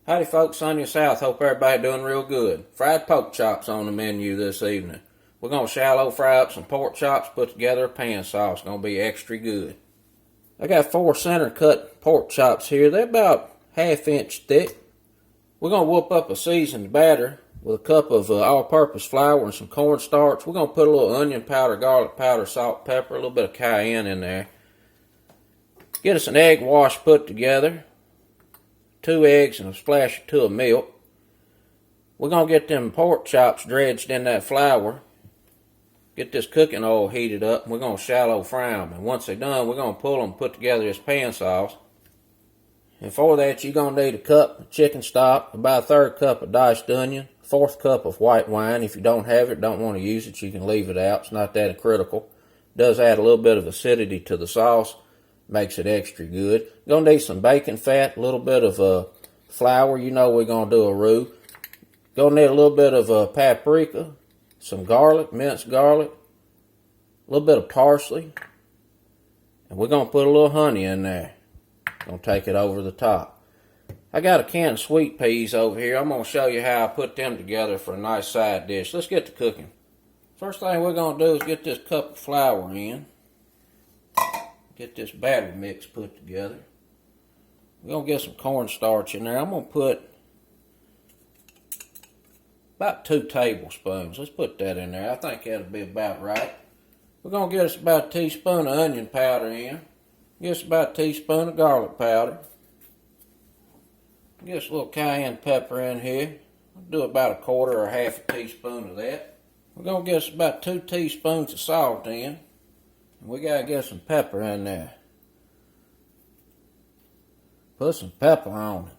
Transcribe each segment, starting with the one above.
Howdy folks, Sunny South. Hope everybody doing real good. Fried pork chops on the menu this evening. We're going to shallow fry up some pork chops, put together a pan sauce. Going to be extra good. I got 4 center cut pork chops here. They're about 1/2 inch thick. We're going to whoop up a seasoned batter with a cup of all-purpose flour and some cornstarch. We're going to put a little onion powder, garlic powder, salt, pepper, a little bit of cayenne in there. Get us an egg wash put together. 2 eggs and a splash or 2 of milk. We're going to get them pork chops dredged in that flour. Get this cooking oil heated up. We're going to shallow fry them. And once they're done, we're going to pull them and put together this pan sauce. And for that, you're going to need a cup of chicken stock, about a 1/3 cup of diced onion, 1/4 cup of white wine. If you don't have it, don't want to use it, you can leave it out. It's not that critical. It does add a little bit of acidity to the sauce. Makes it extra good. Gonna need some bacon fat, a little bit of flour. You know we're gonna do a roux. Gonna need a little bit of paprika, some garlic, minced garlic, a little bit of parsley, and we're gonna put a little honey in there. Gonna take it over the top. I got a can of sweet peas over here. I'm gonna show you how I put them together for a nice side dish. Let's get to cooking. First thing we're gonna do is get this cup of flour in. Get this batter mix put together. We're going to get some cornstarch in there. I'm going to put about 2 tablespoons. Let's put that in there. I think that'll be about right. We're going to get us about a teaspoon of onion powder in. Get us about a teaspoon of garlic powder. Get us a little cayenne pepper in here. I'll do about a 1/4 or 1/2 a teaspoon of that. We're going to get us about 2 teaspoons of salt in. We gotta get some pepper in there. Put some pepper on it.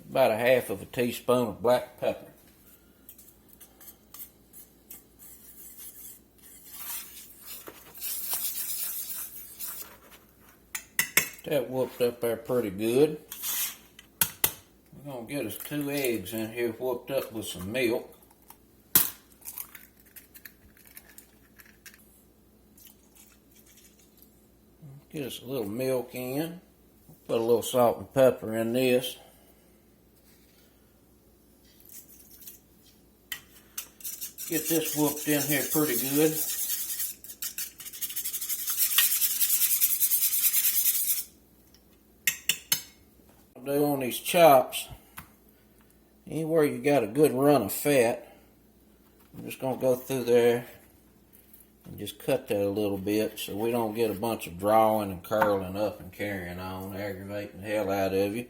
About a 1/2 of a teaspoon of black pepper. That whooped up there pretty good. We're gonna get us 2 eggs in here whooped up with some milk. Get us a little milk in. Put a little salt and pepper in this. Get this whooped in here pretty good. I'll do on these chops, anywhere you got a good run of fat, I'm just going to go through there and just cut that a little bit so we don't get a bunch of drawing and curling up and carrying on, aggravating the hell out of you.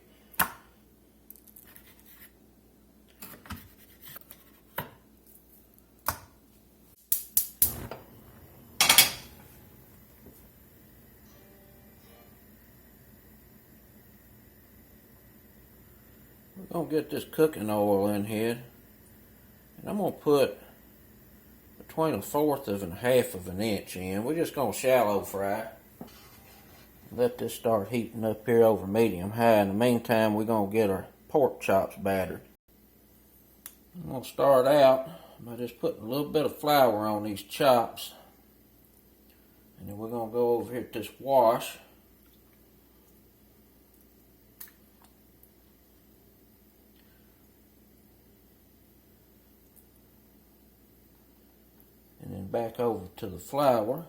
We're going to get this cooking oil in here, and I'm going to put between 1/4 of and 1/2 of an inch in. We're just going to shallow fry. Let this start heating up here over medium high. In the meantime, we're going to get our pork chops battered. I'm going to start out by just putting a little bit of flour on these chops. And then we're going to go over here to this wash. And then back over to the flour.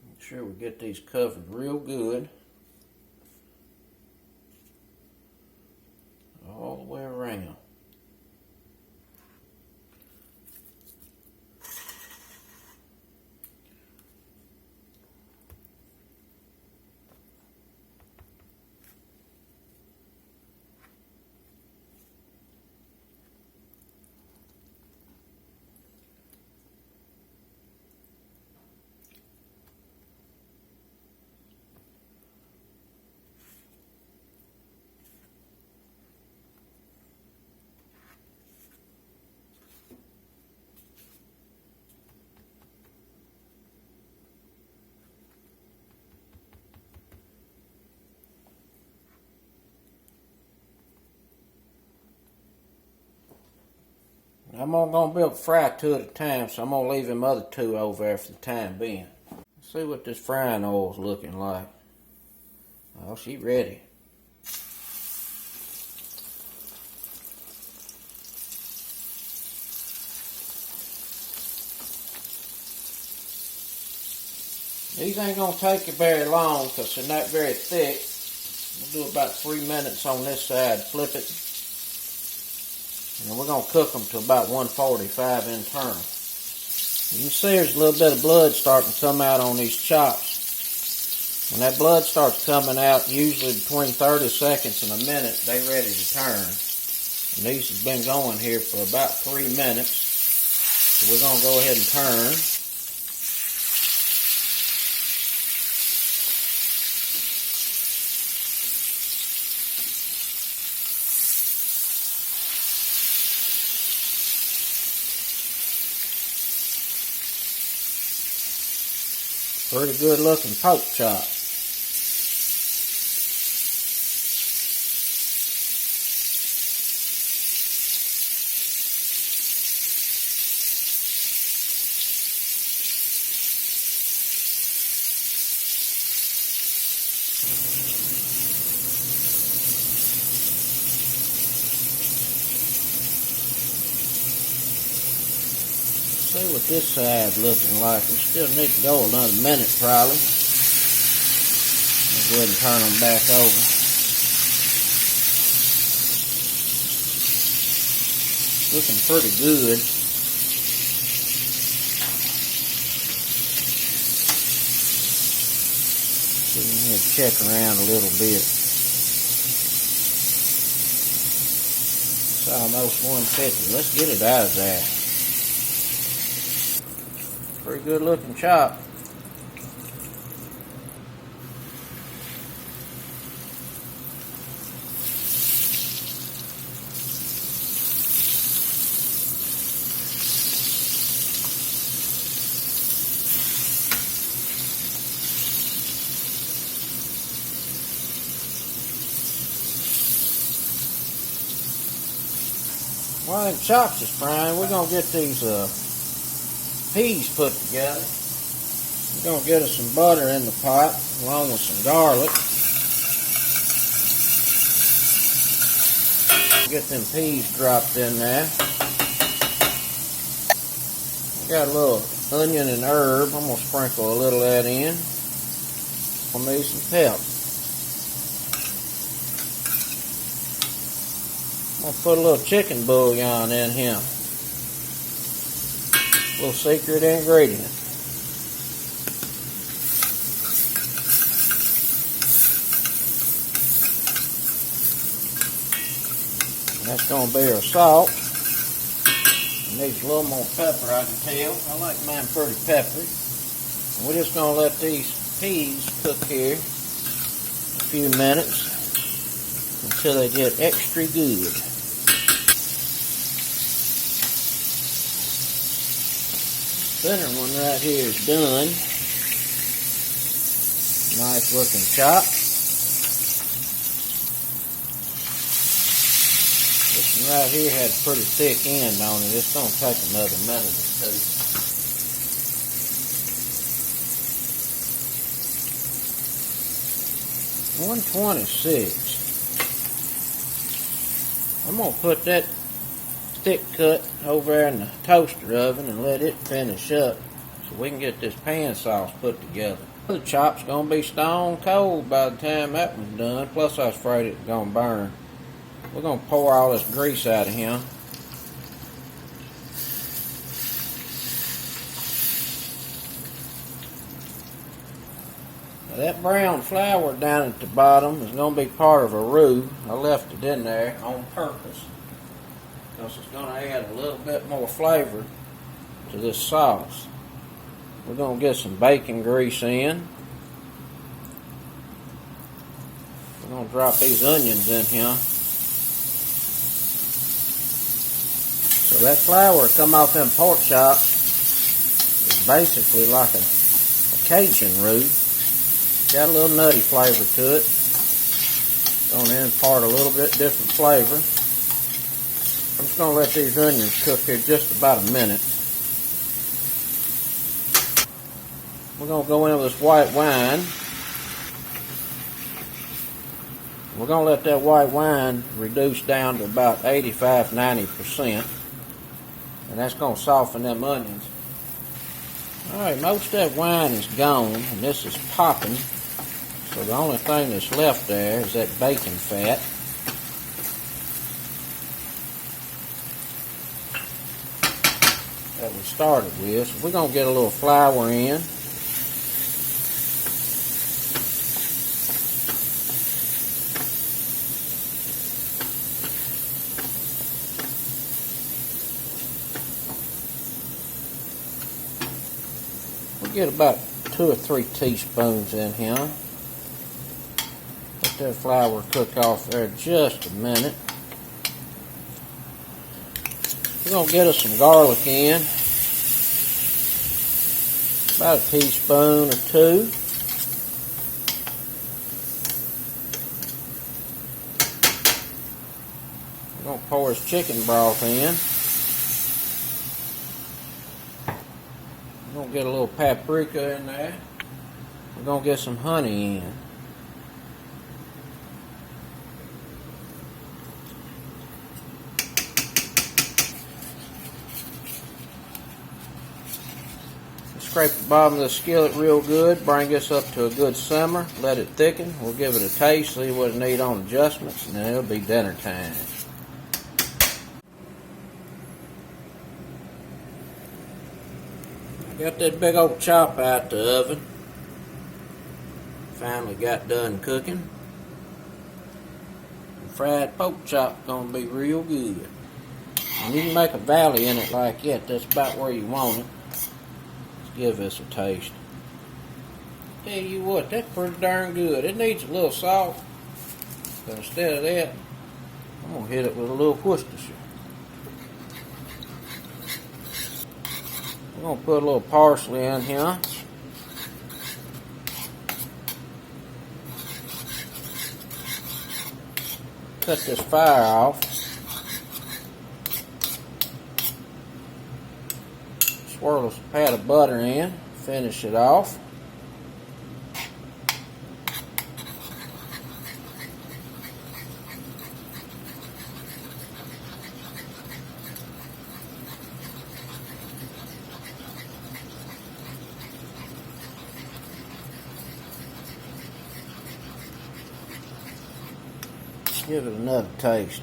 Make sure we get these covered real good. All the way around. I'm only going to be able to fry 2 at a time, so I'm going to leave them other 2 over there for the time being. Let's see what this frying oil's looking like. Oh, she ready. These ain't going to take you very long because they're not very thick. We'll do about 3 minutes on this side, flip it. And then we're going to cook them to about 145 internal. You can see there's a little bit of blood starting to come out on these chops. When that blood starts coming out, usually between 30 seconds and a minute, they're ready to turn. And these have been going here for about 3 minutes. So we're going to go ahead and turn. Pretty good looking pork chop. See what this side looking like. We still need to go another minute probably. Go ahead and turn them back over. Looking pretty good. Go ahead and check around a little bit. It's almost 150. Let's get it out of there. Pretty good looking chop. While them chops is frying, we're going to get these peas put together. We're going to get us some butter in the pot along with some garlic. Get them peas dropped in there. Got a little onion and herb. I'm going to sprinkle a little of that in. I'll need some pep. I'm going to put a little chicken bouillon in here. A little secret ingredient. That's going to be our salt. It needs a little more pepper, I can tell. I like mine pretty peppery. And we're just going to let these peas cook here a few minutes until they get extra good. Center one right here is done. Nice looking chop. This one right here had a pretty thick end on it. It's going to take another minute or two. $126. I'm going to put that thick cut over there in the toaster oven and let it finish up so we can get this pan sauce put together. The chop's going to be stone cold by the time that one's done, plus I was afraid it was going to burn. We're going to pour all this grease out of him. Now that brown flour down at the bottom is going to be part of a roux. I left it in there on purpose because it's going to add a little bit more flavor to this sauce. We're going to get some bacon grease in. We're going to drop these onions in here. So that flour come off them pork chops is basically like a Cajun roux. Got a little nutty flavor to it. Going to impart a little bit different flavor. I'm just going to let these onions cook here just about a minute. We're going to go in with this white wine. We're going to let that white wine reduce down to about 85–90%. And that's going to soften them onions. Alright, most of that wine is gone, and this is popping. So the only thing that's left there is that bacon fat. That we started with. So we're going to get a little flour in. We'll get about 2 or 3 teaspoons in here. Let that flour cook off there just a minute. We're going to get us some garlic in. About a teaspoon or 2. We're going to pour this chicken broth in. We're going to get a little paprika in there. We're going to get some honey in. Scrape the bottom of the skillet real good, bring this up to a good simmer, let it thicken, we'll give it a taste, see what it needs on adjustments, and then it'll be dinner time. Got that big old chop out the oven. Finally got done cooking. The fried pork chop gonna be real good. And you can make a valley in it like that, that's about where you want it. Give this a taste. Tell you what, that's pretty darn good. It needs a little salt, but instead of that, I'm gonna hit it with a little Worcestershire. I'm gonna put a little parsley in here. Cut this fire off. Swirl a pat of butter in, finish it off. Give it another taste.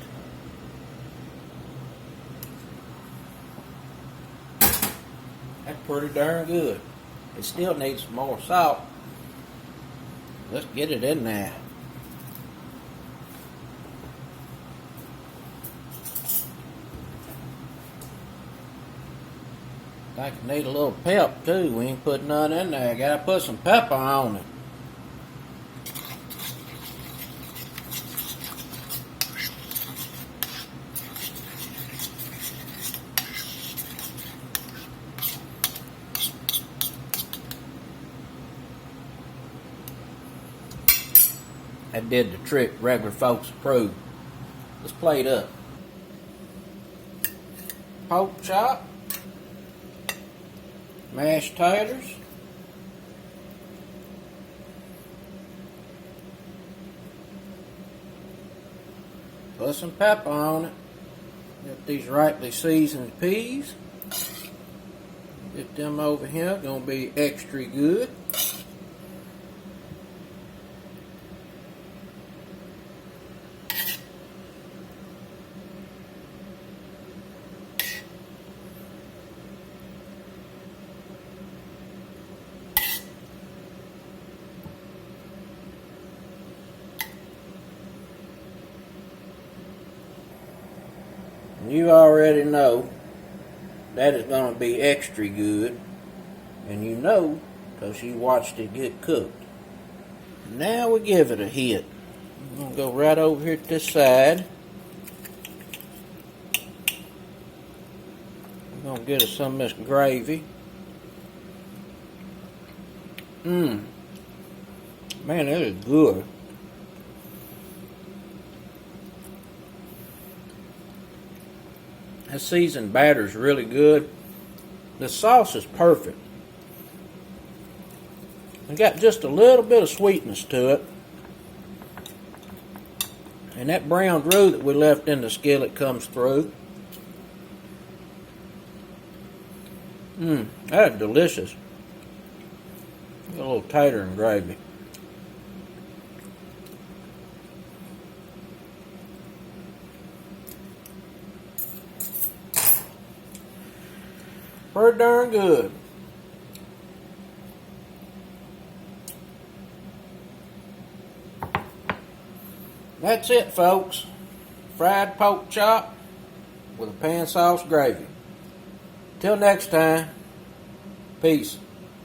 That's pretty darn good. It still needs some more salt. Let's get it in there. I think it need a little pep too. We ain't put none in there. Gotta put some pepper on it. That did the trick regular folks approve. Let's plate up. Pork chop. Mashed taters. Put some pepper on it. Got these rightly seasoned peas. Get them over here. Gonna be extra good. You already know that is going to be extra good, and you know because you watched it get cooked. Now we give it a hit. I'm going to go right over here to this side. I'm going to get us some of this gravy. Man, that is good. The seasoned batter is really good. The sauce is perfect. It got just a little bit of sweetness to it. And that browned roux that we left in the skillet comes through. That is delicious. A little tater and gravy. Pretty darn good. That's it, folks. Fried pork chop with a pan sauce gravy. Till next time, peace.